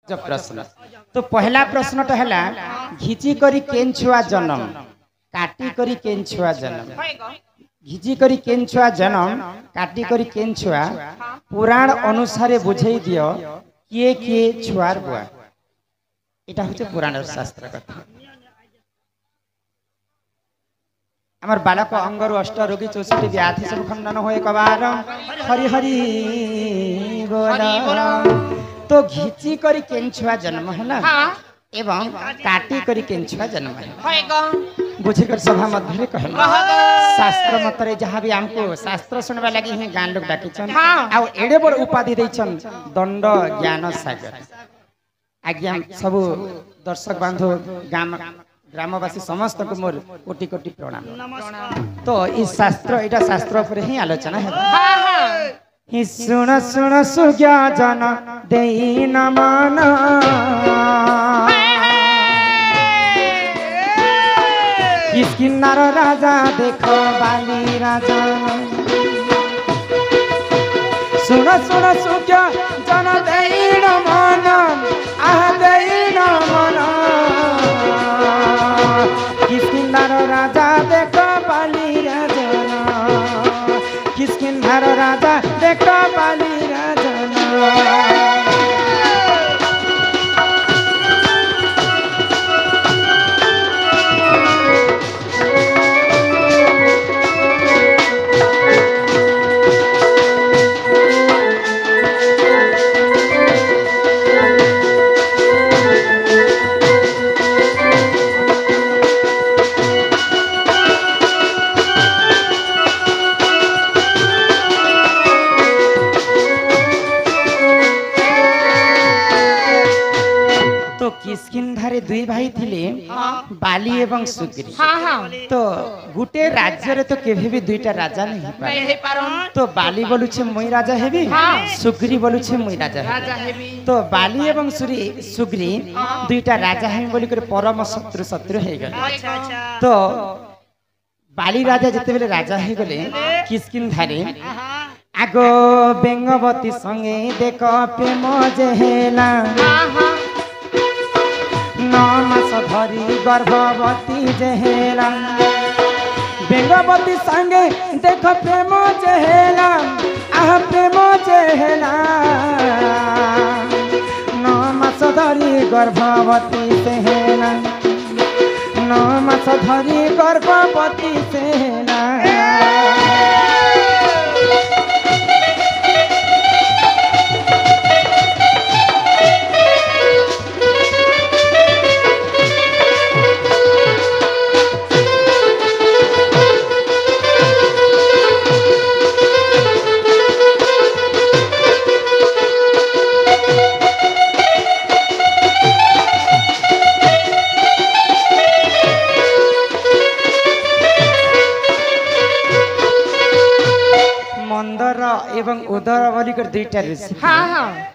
जो प्रश्न तो पहला प्रश्न तो है घिची करी केन छुआ जन्म काटी करी केन छुआ जन्म घिची करी केन छुआ जन्म काटी करी केन छुआ पुराण अनुसारे बुझे दियो किए किए छुआर बुआ এটা হচ্ছে পুরাণের শাস্ত্র কথা আমার বালক অঙ্গরু অষ্ট রোগী 64 ব্যাধি সব খণ্ডন হয়ে কবার হরি হরি बोल तो घिची करी केन छुआ जन्म है ना एवं काटी करी केन छुआ जन्म है बुझिकर सभा मध्य कहल शास्त्र मतरे जहाँ भी हमको शास्त्र सुनवा लगी ही गान लोग डाकिछन आ एडे बड़ उपाधि दैछन दंड ज्ञान सागर आज्ञा सब दर्शक बांधव ग्रामवासी समस्त को मोर कोटि कोटि प्रणाम तो इस शास्त्र एटा शास्त्र पर ही आलोचना है हि सुन सुन सुज्ञा जन देई न मान किस्किन्नर राजा देखो बाली राजा सुन सुन सुज्ञा जन देई न मान आह देई न मान किस्किन्नर राजा देखो बाली राजा किस्किन्नर राजा देखो बाली राजा किस्किन्धारे दुई भाई थिले बाली एवं सुग्री तो गुटे राज्य रे तो केभे भी दुईटा राजा नहीं पारे तो बाली बोलु छे मुई राजा हेबी सुग्री बोलु छे मुई राजा हेबी तो बाली एवं सुग्री दुईटा राजा हेबी बोली करे परम शत्रु शत्रु हे गले तो बाली राजा जते बेले राजा हे गले किस्किन्धारे आगो बेंगवती संगे देखो प्रेम जेहेला 9 मास धरी गर्भवती जेहेला बेंगवती संगे देख प्रेम जेहेला आह प्रेम जेहेला 9 मास धरी गर्भवती सेहेला 9 मास धरी गर्भवती सेहेला एवं उदर बोलिकर दुईटा ऋषि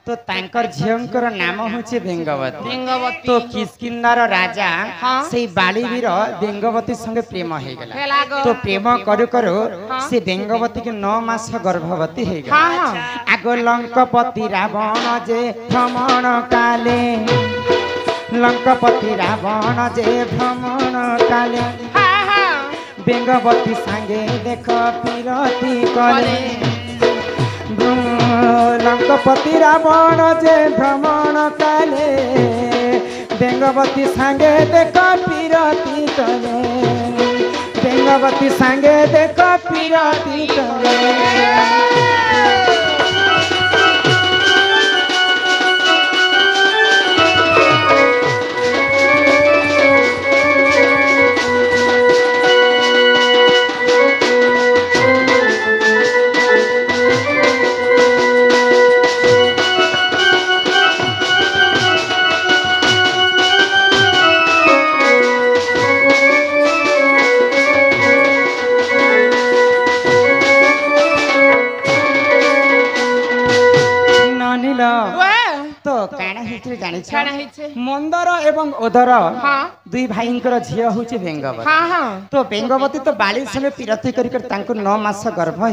तो तांकर झियंकर नाम होचे बेंगवती तो किस्किन्नर राजा से बालीवीर बेंगवती संगे प्रेम हे गला तो प्रेम करू करू से बेंगवती के 9 मास गर्भवती हे गला आगो लंकापति रावण जे भ्रमण काले लंकापति रावण जे भ्रमण काले बेंगवती संगे देख पिरती कले लंकापति रावण जे भ्रमण काले बेंगवती संगे देख पिरती कले बेंगवती संगे देख पिरती कले तो मंदर एवं उदर दुई भाई झील हूँ बेंगवती तो बेंगवती तो बाली संगे पिरती कर 9 मास गर्भ हो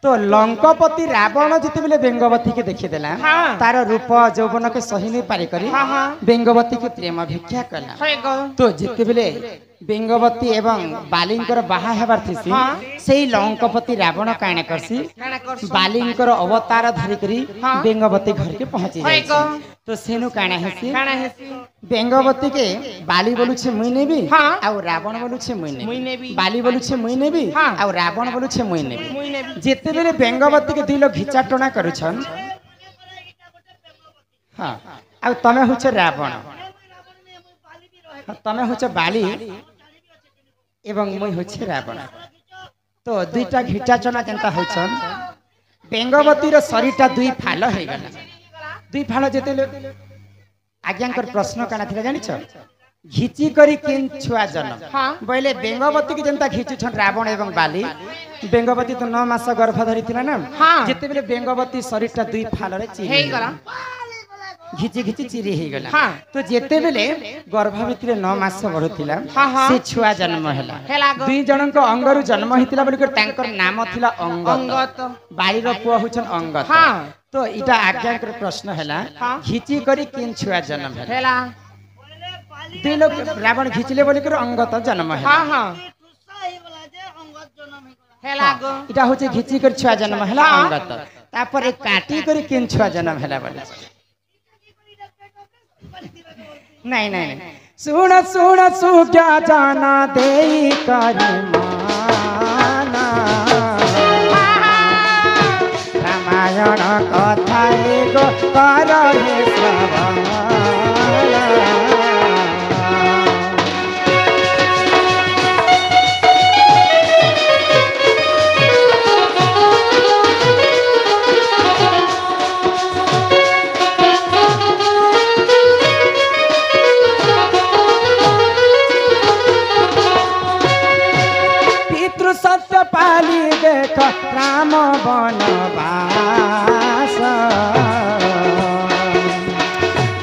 तो लंकापति रावण जिते बेले बेंगवती के देखीदेला तार रूप यौवन के सही नहीं पारी करी बेंगवती के प्रेम भिक्षा कला तो जिते बेले बेंगवती एवं बालिंकर बाहा हेबार थिसी सेही लंकापति रावण काणे करसी बालिंकर अवतार धरि करी बेंगवती घर के पहुंची जाय तो सेनु काणे हेसी बेंगवती के बाली बोलु छे मुई नेबी आ रावण बोलु छे मुई नेबी बाली बोलु छे मुई नेबी आ रावण बोलु छे मुई नेबी जेते बेले बेंगवती के दिलो घिचा टोना करूछन हां आ तमे हुछ रावण तमे हुछ बाली एवं मुई हुछ रावण तो दुईटा घिचा चना जेंता होछन बेंगवती रो शरीरटा दुई फाल हे गला दुई फाल जेते आज्ञाकर प्रश्न काना थिला जानि छ घिची करी केन छुआ जन्म बोले बेंगवती के जनता घिचु छन रावण एवं बाली बेंगवती तो 9 मास गर्भ धरि थिला ना जेते बेले बेंगवती शरीरटा दुई फाल रे चिरी हे गला घिची घिची चिरी हे गला तो जेते बेले गर्भ भितरे 9 मास बढुथिला से छुआ जन्म हैला दुई जनक अंगरु जन्म हितिला बोली कर तांकर नाम थिला अंगत बाली रो पुआ हुछन अंगत तो इटा आज्ञाकर प्रश्न हैला घिची करी केन छुआ जन्म हैला दुई लोग रावण घिचले बोली कर अंगत जन्म है इटा होचे घिची कर छुआ जन्म हैला अंगत तापर एक काटी कर केन छुआ जन्म हैला बोले नहीं नहीं सुन सुन सुजा जाना देई करी माना रामायण कथा एगो कर हे श्रवण सत्य पाली देख राम बनवास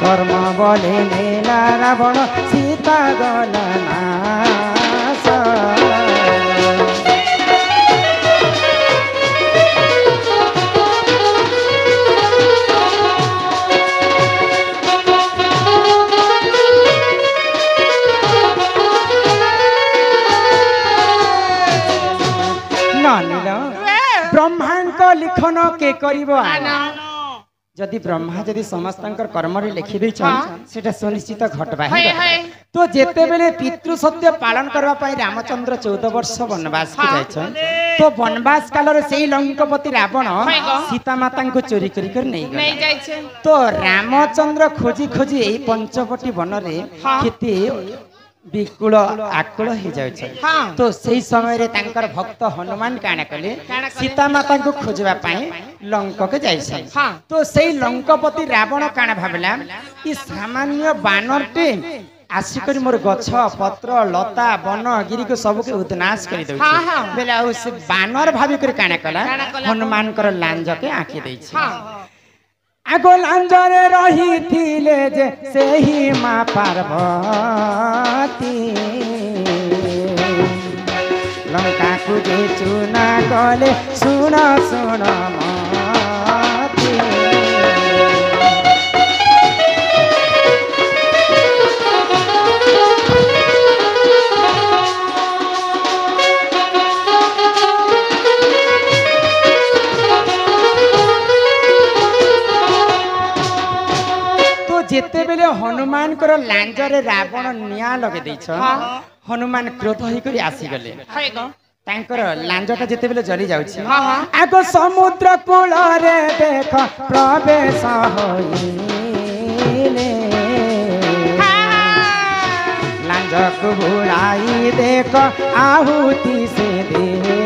कर्म बोले नीला रावण सीता गलनास ब्रह्मांड लिखन के करिबो जदि ब्रह्मा जदि समस्तंकर कर्म रे लिखि दै छन सेटा सुनिश्चित घटबा है तो जेते बेले पितृ सत्य पालन करबा पई रामचंद्र 14 वर्ष वनवास के जाय छन तो वनवास काल रे सेही लंकापति रावण सीता माता को चोरी करी कर नहीं जाय छै तो रामचंद्र खोजी खोजी एही पंचवटी वन रे केते विकुल आकुल हो जाए तो सही समय रे तांकर भक्त हनुमान काना कले सीता माता को खोजवा पाए लंका के जाइछन तो सही लंकापति रावण काना भाबला ई सामान्य बानरटे आसिकर मोर गछ पत्र लता वन गिरी को सब के उद्नाश कर दउ बेले आ से बानर भाबी कर काना कला हनुमान कर लांज के आंखी दै छै आगो लांजरे रही थिले जे सेही मां पार्वती लंका को जे चुना गले सुन सुन माती जेते बेले हनुमान कर लांजरे रावण निया लगे दैछ हनुमान क्रोध होई करी आसी गले तांकर लांजटा जेते बेले जली जाउछि आगो समुद्र कूल रे देख प्रवेश होइले लांज को बुलाई देख आहुति से देले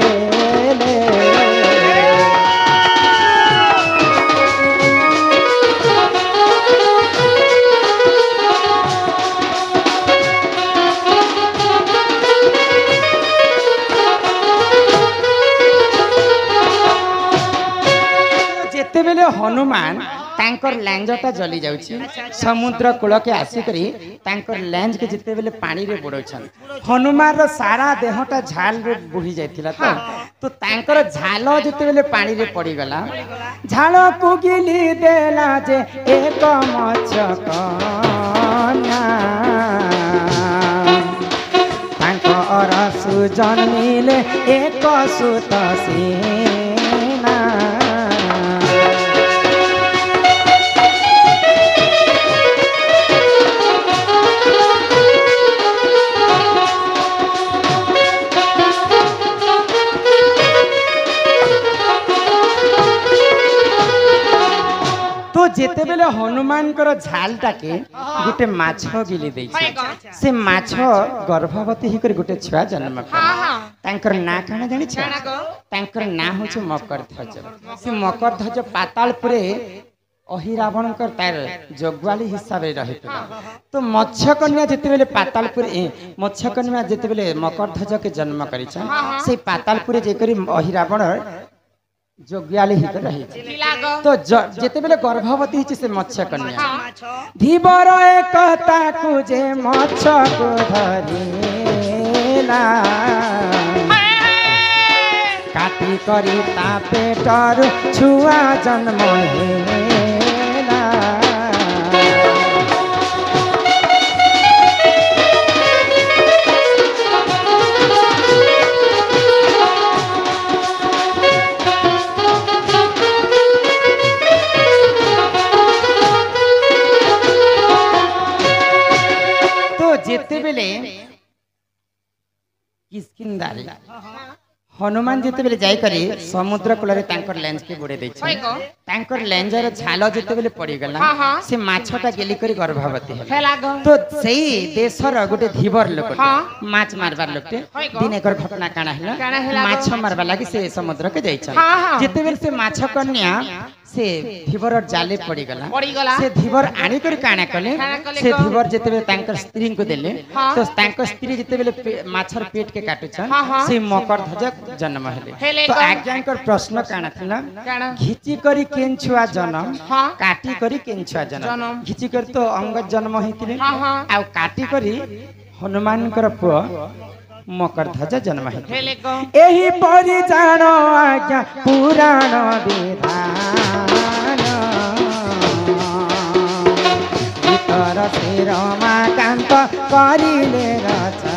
हनुमान तांकर लैंजटा जली जाउची समुद्र कूल के आसी करी तांकर लैंज के जिते बेले पानी रे बुड़ौछन हनुमान रो सारा देहटा झाल रे बुही जाइथिला तो तांकर झाल जिते बेले पानी रे पड़ी गला झाल को गिली देला जे एक मचकना तांकर सुजन्मिले एक सुत सेना जेते बेले हनुमान कर झालटा के गोटे माछ गिली दै से माछ गर्भवती ही कर गोटे छुआ जन्म तांकर ना काना जानि छ तांकर ना होछ मकरध्वज से मकरध्वज पातालपुरे अहिरावण कर तार जगवाली हिसाब रे रहितला तो मत्स्यकन्या जेते बेले पातालपुरे मत्स्यकन्या जेते बेले मकरध्वज के जन्म करि छ से पातालपुरे जे करी अहिरावण जोग्याली ही रही तो जेते बेले गर्भवती हिचे से मत्स्य कन्या धीबर एकता कुजे मत्स्य को धरेला काटी करी ता पेटर छुआ जन्म हेला जेते बेले किसकिंदारी हनुमान जेते बेले जाई करी समुद्र कूल रे तांकर लेंस के बुड़े दै छै तांकर लेंजर छाल जेते बेले पड़ी गला से माछटा गेली करी गर्भवती है तो सेही देशर गोटे धीवर लोक माछ मारबार लोकटे दिन एकर घटना काना हैला माछ मारबा लागि से समुद्र के जाई छै जेते बेले से माछ कन्या से धीवर जाले पड़ी गला से धीवर आनी कर काना कले से धीवर जेते बेले तांकर स्त्री को देले तो तांकर स्त्री जेते बेले माछर पेट के काटु छ से मकरध्वज जन्म हेले तो आज्ञाकर प्रश्न काना थिला घिची करी केन छुआ जन्म काटी करी केन छुआ जन्म घिची कर तो अंगद जन्म हेतिले आ काटी करी हनुमान कर पुआ मकरध्वज जन्म हेले एही परि जानो आज्ञा पुराण विधान भीतर से रमाकांत करिले रचना